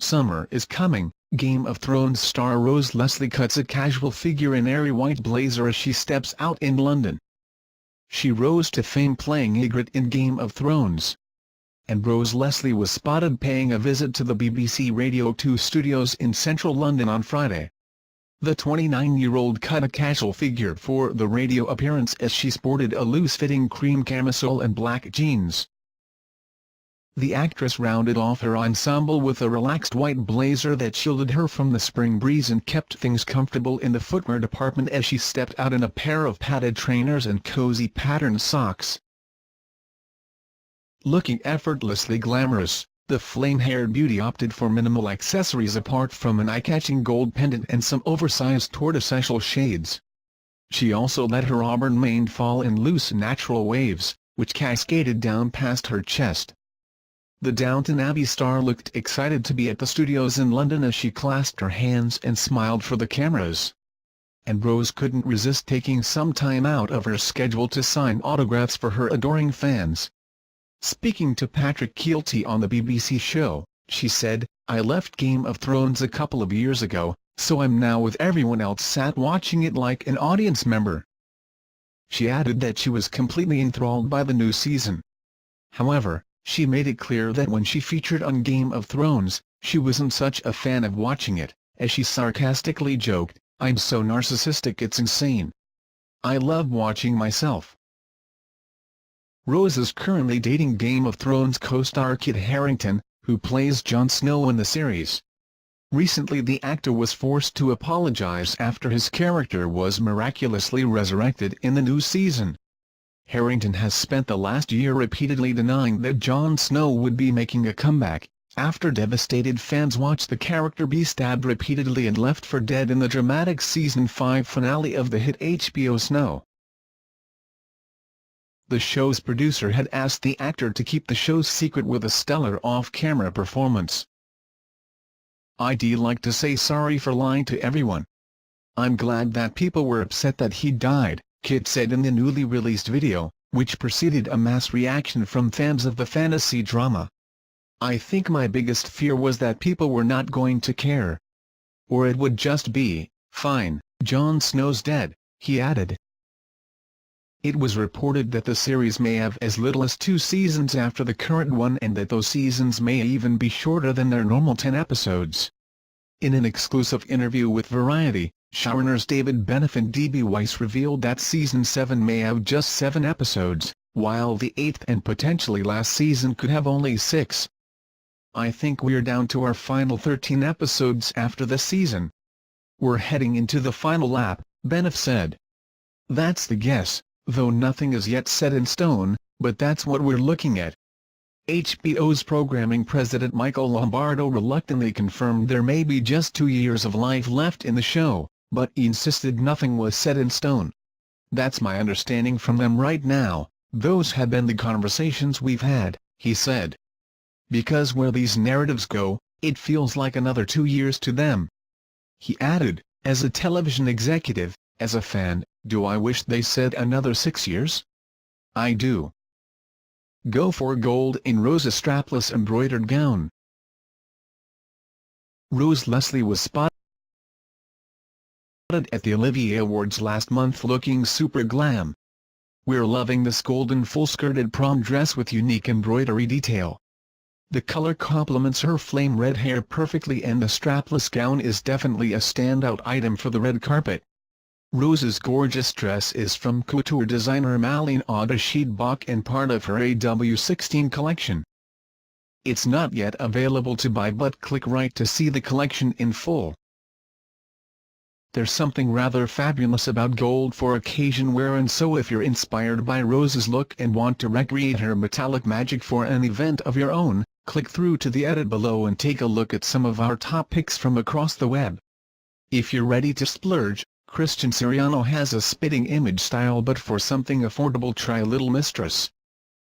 Summer is coming. Game of Thrones star Rose Leslie cuts a casual figure in airy white blazer as she steps out in London. She rose to fame playing Ygritte in Game of Thrones. And Rose Leslie was spotted paying a visit to the BBC Radio 2 studios in central London on Friday. The 29-year-old cut a casual figure for the radio appearance as she sported a loose-fitting cream camisole and black jeans. The actress rounded off her ensemble with a relaxed white blazer that shielded her from the spring breeze and kept things comfortable in the footwear department as she stepped out in a pair of padded trainers and cozy patterned socks. Looking effortlessly glamorous, the flame-haired beauty opted for minimal accessories apart from an eye-catching gold pendant and some oversized tortoiseshell shades. She also let her auburn mane fall in loose natural waves, which cascaded down past her chest. The Downton Abbey star looked excited to be at the studios in London as she clasped her hands and smiled for the cameras. And Rose couldn't resist taking some time out of her schedule to sign autographs for her adoring fans. Speaking to Patrick Keelty on the BBC show, she said, "I left Game of Thrones a couple of years ago, so I'm now with everyone else sat watching it like an audience member." She added that she was completely enthralled by the new season. However, she made it clear that when she featured on Game of Thrones, she wasn't such a fan of watching it, as she sarcastically joked, "I'm so narcissistic it's insane. I love watching myself." Rose is currently dating Game of Thrones co-star Kit Harington, who plays Jon Snow in the series. Recently the actor was forced to apologize after his character was miraculously resurrected in the new season. Harington has spent the last year repeatedly denying that Jon Snow would be making a comeback, after devastated fans watched the character be stabbed repeatedly and left for dead in the dramatic Season 5 finale of the hit HBO Snow. The show's producer had asked the actor to keep the show's secret with a stellar off-camera performance. "I'd like to say sorry for lying to everyone. I'm glad that people were upset that he died," Kit said in the newly released video, which preceded a mass reaction from fans of the fantasy drama. "I think my biggest fear was that people were not going to care. Or it would just be, fine, Jon Snow's dead," he added. It was reported that the series may have as little as 2 seasons after the current one and that those seasons may even be shorter than their normal 10 episodes. In an exclusive interview with Variety, showrunners David Benioff and D.B. Weiss revealed that Season 7 may have just 7 episodes, while the 8th and potentially last season could have only 6. "I think we're down to our final 13 episodes after this season. We're heading into the final lap," Benioff said. "That's the guess, though nothing is yet set in stone, but that's what we're looking at." HBO's programming president Michael Lombardo reluctantly confirmed there may be just 2 years of life left in the show, but he insisted nothing was set in stone. "That's my understanding from them right now, those have been the conversations we've had," he said. "Because where these narratives go, it feels like another 2 years to them." He added, "As a television executive, as a fan, do I wish they said another 6 years? I do." Go for gold in Rose's strapless embroidered gown. Rose Leslie was spotted at the Olivier Awards last month looking super glam. "We're loving this golden full-skirted prom dress with unique embroidery detail. The color complements her flame red hair perfectly and the strapless gown is definitely a standout item for the red carpet." Rose's gorgeous dress is from couture designer Malin Audashid Bach and part of her AW16 collection. It's not yet available to buy, but click right to see the collection in full. There's something rather fabulous about gold for occasion wear, and so if you're inspired by Rose's look and want to recreate her metallic magic for an event of your own, click through to the edit below and take a look at some of our top picks from across the web. If you're ready to splurge, Christian Siriano has a spitting image style, but for something affordable try Little Mistress.